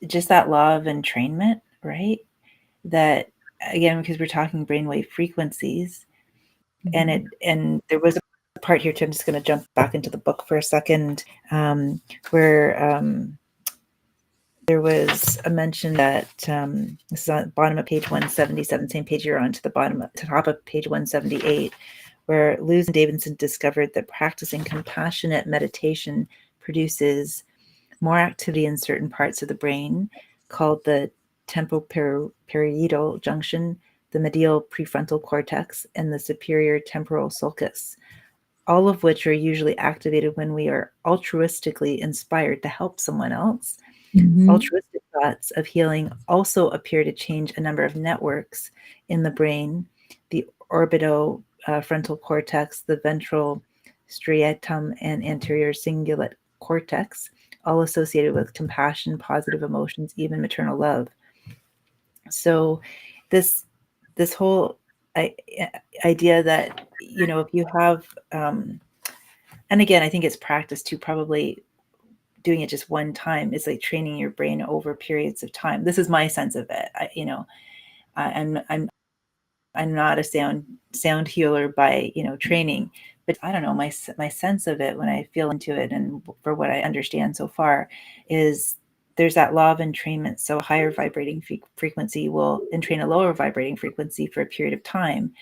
just that law of entrainment, right? That, again, because we're talking brainwave frequencies, Mhm. and there was a part here too. I'm just going to jump back into the book for a second, where there was a mention that, this is on the bottom of page 177, same page you're on, to the top of page 178, where Luz and Davidson discovered that practicing compassionate meditation produces more activity in certain parts of the brain called the temporoparietal junction, the medial prefrontal cortex, and the superior temporal sulcus, all of which are usually activated when we are altruistically inspired to help someone else. Mhm. Altruistic thoughts of healing also appear to change a number of networks in the brain: the orbitofrontal cortex, the ventral striatum, and anterior cingulate cortex, all associated with compassion, positive emotions, even maternal love. So, this this whole idea that, if you have, and again, I think it's practice too, probably doing it just one time is like training your brain over periods of time. This is my sense of it. I'm not a sound healer by, training, but I don't know, my sense of it when I feel into it, and for what I understand so far, is there's that law of entrainment. So a higher vibrating frequency will entrain a lower vibrating frequency for a period of time.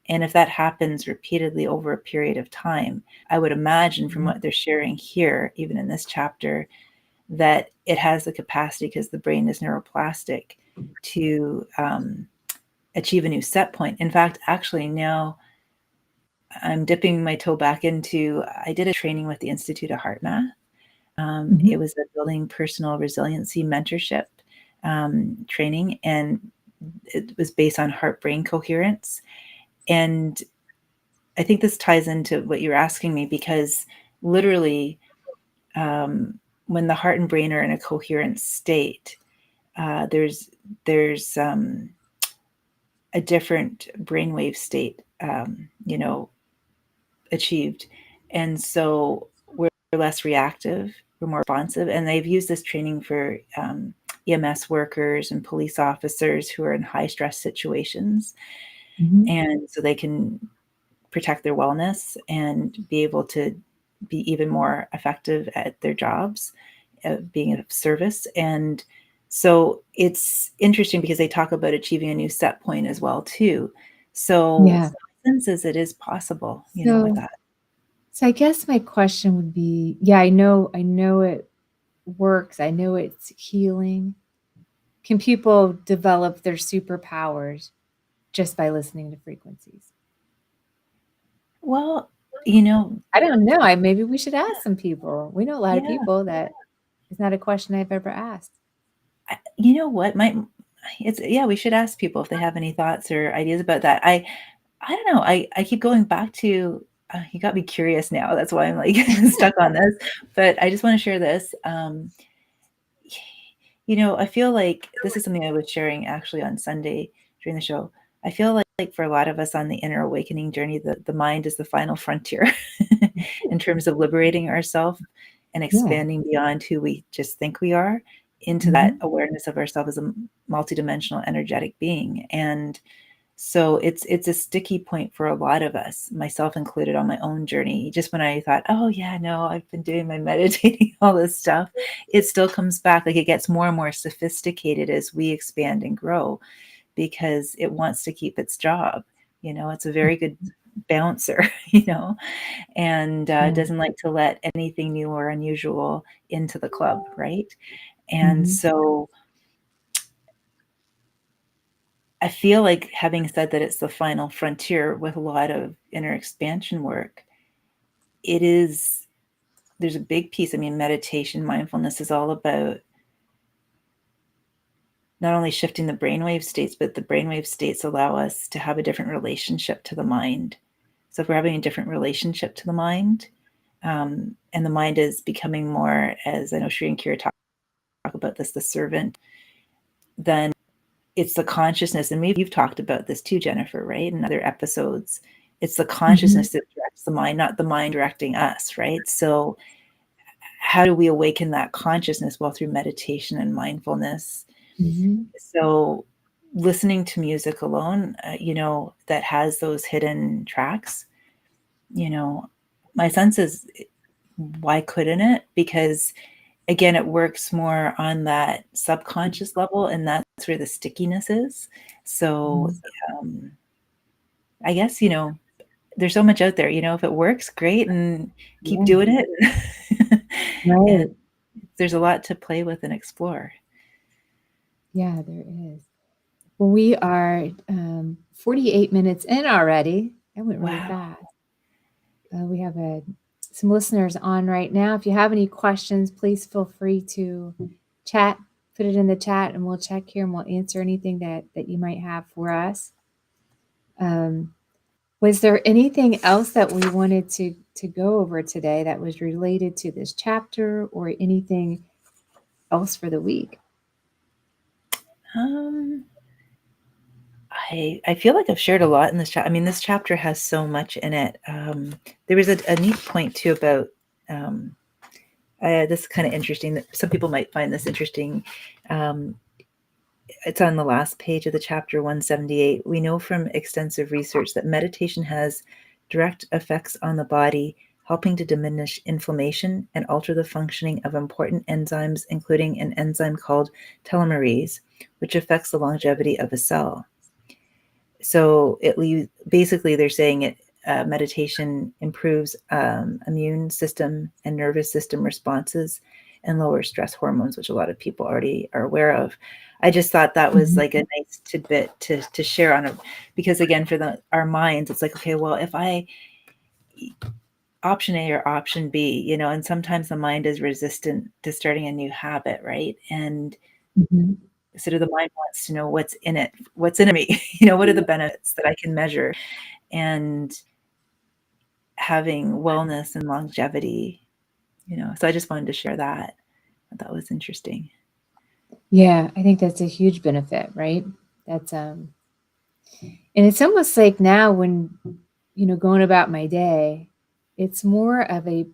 And if that happens repeatedly over a period of time, I would imagine from what they're sharing here, even in this chapter, that it has the capacity, because the brain is neuroplastic, to achieve a new set point. In fact, actually now I'm dipping my toe back into, I did a training with the Institute of Heart Math. It was a building personal resiliency mentorship training, and it was based on heart-brain coherence. And I think this ties into what you're asking me, because literally, when the heart and brain are in a coherent state, there's a different brainwave state, achieved. And so we're less reactive, we're more responsive. And they've used this training for EMS workers and police officers who are in high stress situations. And so they can protect their wellness and be able to be even more effective at their jobs, being of service. And so it's interesting because they talk about achieving a new set point as well too. So Yeah. my sense is it is possible, with So, that. so I guess my question would be, yeah, I know it works. I know it's healing. Can people develop their superpowers just by listening to frequencies? Well, I don't know. Maybe we should ask some people. We know a lot of yeah, people that it's not a question I've ever asked. you know what? We should ask people if they have any thoughts or ideas about that. I don't know. I keep going back to, you got me curious now. That's why I'm like stuck on this. But I just want to share this. I feel like this is something I was sharing actually on Sunday during the show. I feel like for a lot of us on the inner awakening journey, the mind is the final frontier in terms of liberating ourselves and Yeah. expanding beyond who we just think we are into that Mhm. awareness of ourselves as a multidimensional energetic being. And so it's a sticky point for a lot of us, myself included, on my own journey. Just when I thought, oh yeah, no, I've been doing my meditating, all this stuff, it still comes back. Like, it gets more and more sophisticated as we expand and grow, because it wants to keep its job. It's a very good bouncer, and Yeah. doesn't like to let anything new or unusual into the club, right? And Mhm. so I feel like, having said that it's the final frontier with a lot of inner expansion work, there's a big piece. I mean, meditation, mindfulness is all about not only shifting the brainwave states, but the brainwave states allow us to have a different relationship to the mind. So if we're having a different relationship to the mind, and the mind is becoming more, as I know Shri and Kira talk about this, the servant, then it's the consciousness, and you've talked about this too, Jennifer, right? In other episodes, it's the Mhm. consciousness that directs the mind, not the mind directing us, right? So how do we awaken that consciousness? Well, through meditation and mindfulness. Mhm. So listening to music alone, that has those hidden tracks, my sense is, why couldn't it? Because again, it works more on that subconscious level, and that's where the stickiness is. So Mhm. I guess, there's so much out there, if it works, great, and keep Yeah. doing it. And Right. there's a lot to play with and explore. Yeah, there is. Well, we are 48 minutes in already. That went really Wow. fast. We have some listeners on right now. If you have any questions, please feel free to chat, put it in the chat, and we'll check here and we'll answer anything that you might have for us. Was there anything else that we wanted to go over today that was related to this chapter, or anything else for the week? Um, I feel like I've shared a lot in this chapter. I mean, this chapter has so much in it. There was a neat point too about, this is kind of interesting, that some people might find this interesting. It's on the last page of the chapter 178. We know from extensive research that meditation has direct effects on the body, helping to diminish inflammation and alter the functioning of important enzymes, including an enzyme called telomerase, which affects the longevity of a cell. So basically they're saying it meditation improves immune system and nervous system responses and lowers stress hormones, which a lot of people already are aware of. I just thought that was like a nice tidbit to share on it, because again, for our minds, it's like, okay, well, if I option A or option B, and sometimes the mind is resistant to starting a new habit, right? And sort of the mind wants to know what's in me, what are the benefits that I can measure, and having wellness and longevity, so I just wanted to share that. That was interesting. Yeah, I think that's a huge benefit, right? That's and it's almost like now when going about my day, it's more of a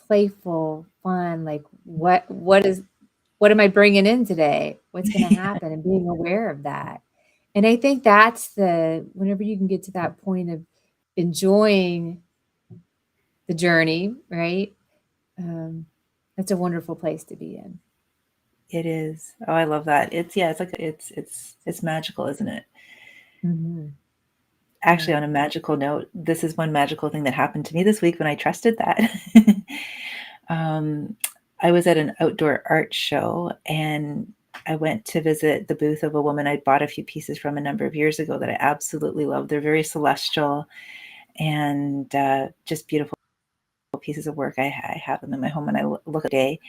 playful, fun, like what am I bringing in today? What's going to happen? And being aware of that. And I think that's whenever you can get to that point of enjoying the journey, right? That's a wonderful place to be in. It is. Oh, I love that. It's like it's magical, isn't it? Actually, on a magical note, this is one magical thing that happened to me this week when I trusted that. I was at an outdoor art show, and I went to visit the booth of a woman I'd bought a few pieces from a number of years ago that I absolutely love. They're very celestial and just beautiful pieces of work. I have them in my home, and I look at day,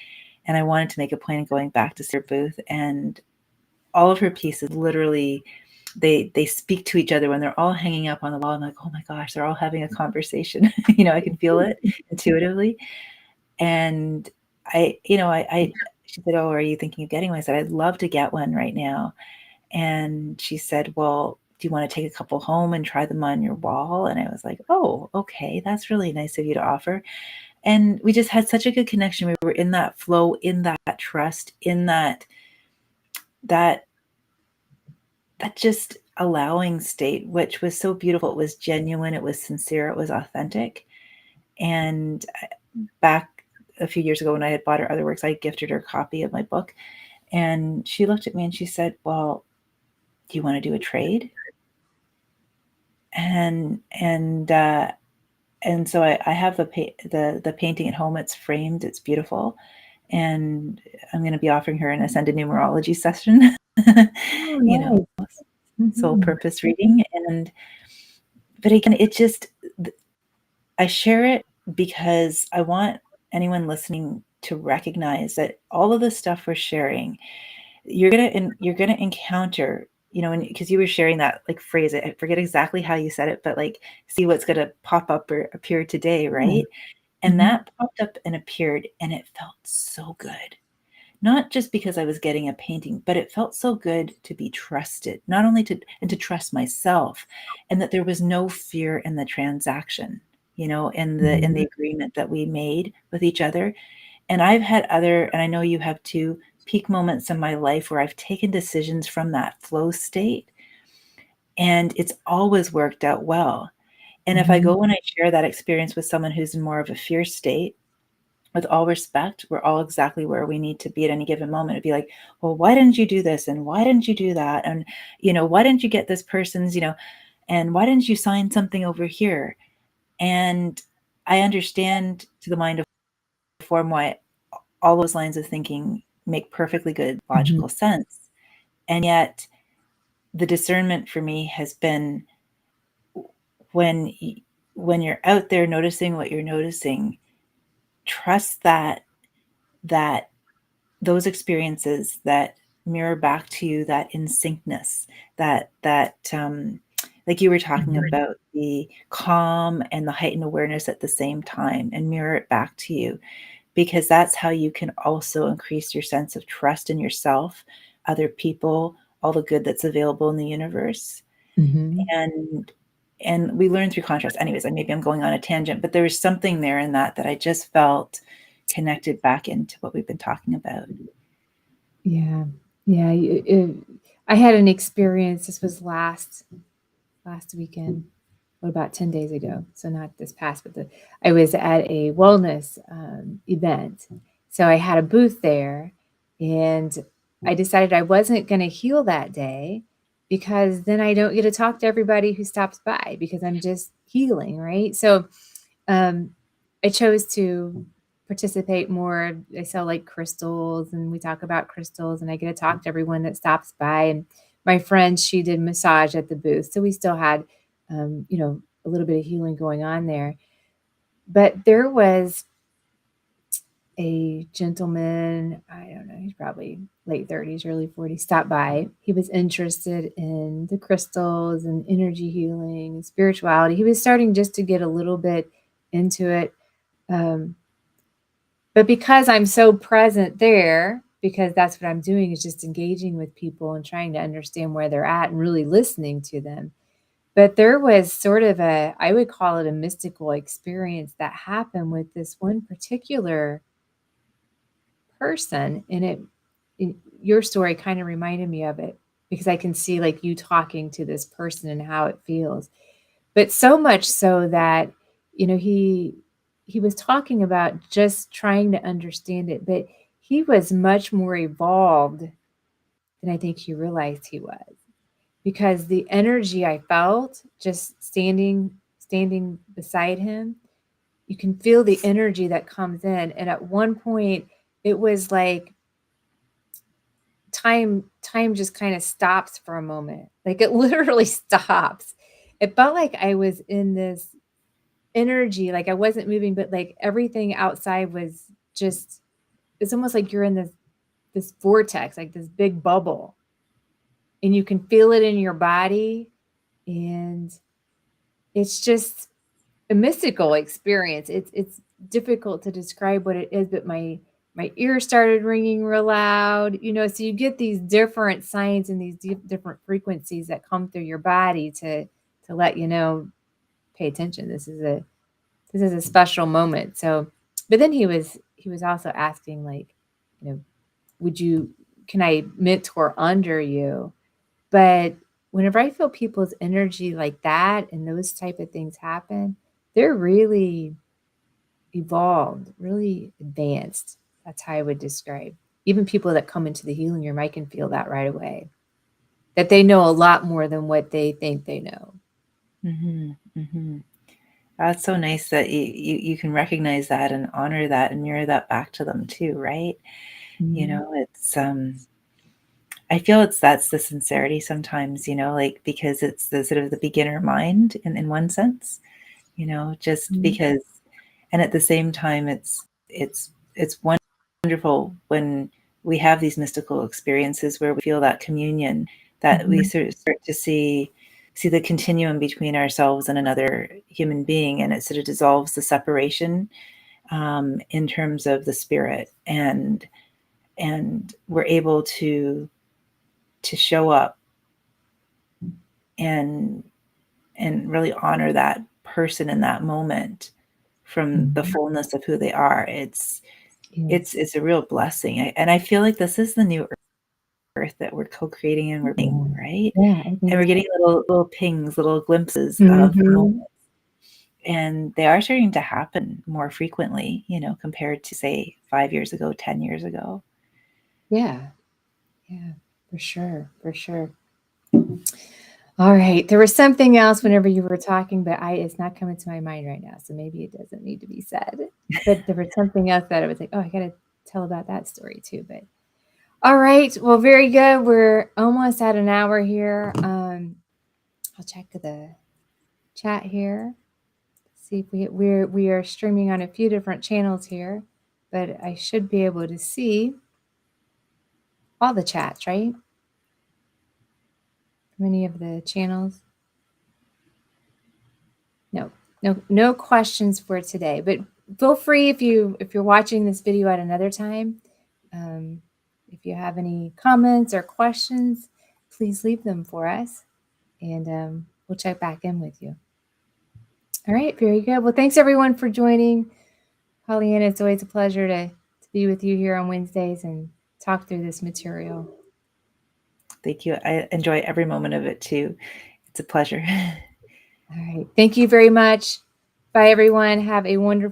and I wanted to make a point of going back to her booth, and all of her pieces literally they speak to each other when they're all hanging up on the wall. I'm like, oh my gosh, they're all having a conversation. I can feel it intuitively. And she said, oh, are you thinking of getting one? I said, I'd love to get one right now. And she said, well, do you want to take a couple home and try them on your wall? And I was like, oh, okay, that's really nice of you to offer. And we just had such a good connection. We were in that flow, in that trust, in that just allowing state, which was so beautiful. It was genuine, it was sincere, it was authentic. And back a few years ago when I had bought her other works, I gifted her a copy of my book. And she looked at me and she said, well, do you want to do a trade? And so I have the painting at home. It's framed. It's beautiful. And I'm going to be offering her an ascended numerology session, Oh, nice. soul purpose reading. But again, I share it because I want anyone listening to recognize that all of the stuff we're sharing, you're gonna encounter, because you were sharing that like phrase, I forget exactly how you said it, but like, see what's gonna pop up or appear today, right? And that popped up and appeared, and it felt so good. Not just because I was getting a painting, but it felt so good to be trusted, not only to trust myself, and that there was no fear in the transaction, in the agreement that we made with each other. And I've had and I know you have too, peak moments in my life where I've taken decisions from that flow state, and it's always worked out well. And if I go and I share that experience with someone who's in more of a fear state, with all respect, we're all exactly where we need to be at any given moment. It'd be like, well, why didn't you do this? And why didn't you do that? And, why didn't you get this person's, and why didn't you sign something over here? And I understand to the mind of form why all those lines of thinking make perfectly good logical sense. And yet the discernment for me has been when you're out there noticing what you're noticing, trust that those experiences that mirror back to you, that in syncness, that like you were talking about, the calm and the heightened awareness at the same time, and mirror it back to you, because that's how you can also increase your sense of trust in yourself, other people, all the good that's available in the universe. And we learn through contrast. Anyways, maybe I'm going on a tangent, but there was something there in that I just felt connected back into what we've been talking about. Yeah. I had an experience. This was last weekend. what about 10 days ago? So not this past, but I was at a wellness event. So I had a booth there, and I decided I wasn't going to heal that day because then I don't get to talk to everybody who stops by because I'm just healing, right? So um, I chose to participate more. I sell like crystals, and we talk about crystals, and I get to talk to everyone that stops by. And my friend, she did massage at the booth, so we still had, a little bit of healing going on there. But there was a gentleman, I don't know, he's probably late 30s, early 40s, stopped by. He was interested in the crystals and energy healing and spirituality. He was starting just to get a little bit into it. Um, but because I'm so present there, because that's what I'm doing is just engaging with people and trying to understand where they're at and really listening to them. But there was sort of I would call it a mystical experience that happened with this one particular person. And your story kind of reminded me of it because I can see like you talking to this person and how it feels. But so much so that, he was talking about just trying to understand it, but he was much more evolved than I think he realized he was, because the energy I felt just standing beside him, you can feel the energy that comes in. And at one point it was like time just kind of stops for a moment. Like it literally stops. It felt like I was in this energy, like I wasn't moving, but like everything outside was just, it's almost like you're in this vortex, like this big bubble, and you can feel it in your body. And it's just a mystical experience. It's difficult to describe what it is, but my ears started ringing real loud, so you get these different signs and these different frequencies that come through your body to let you know, pay attention. This is a special moment. So, but then he was also asking, like, you know, can I mentor under you? But whenever I feel people's energy like that and those type of things happen, they're really evolved, really advanced. That's how I would describe. Even people that come into the healing room, I can feel that right away. That they know a lot more than what they think they know. Mm-hmm, mm-hmm. That's so nice that you can recognize that and honor that and mirror that back to them too, right? Mm-hmm. It's I feel that's the sincerity sometimes, like because it's the sort of the beginner mind in one sense, just Mm-hmm. because, and at the same time it's wonderful when we have these mystical experiences where we feel that communion, that we Mm-hmm. sort of start to see the continuum between ourselves and another human being, and it sort of dissolves the separation, in terms of the spirit, and we're able to show up and really honor that person in that moment from the Mm-hmm. fullness of who they are. Yes. It's a real blessing. And I feel like this is the new earth that we're co-creating and we're being, Yeah. right? Yeah, I And think we're so. getting little pings, little glimpses of moments. Mm-hmm. And they are starting to happen more frequently, compared to say 5 years ago, 10 years ago. Yeah. Yeah, for sure. For sure. All right. There was something else whenever you were talking, but it's not coming to my mind right now. So maybe it doesn't need to be said. But there was something else that I was like, oh, I got to tell about that story too. But all right. Well, very good. We're almost at an hour here. I'll check the chat here. See if we are streaming on a few different channels here, but I should be able to see all the chats, right? Many of the channels. No questions for today, but feel free if you're watching this video at another time. If you have any comments or questions, please leave them for us, and we'll check back in with you. All right, very good. Well, thanks everyone for joining. Pollyanna, it's always a pleasure to be with you here on Wednesdays and talk through this material. Thank you. I enjoy every moment of it too. It's a pleasure. All right. Thank you very much. Bye, everyone. Have a wonderful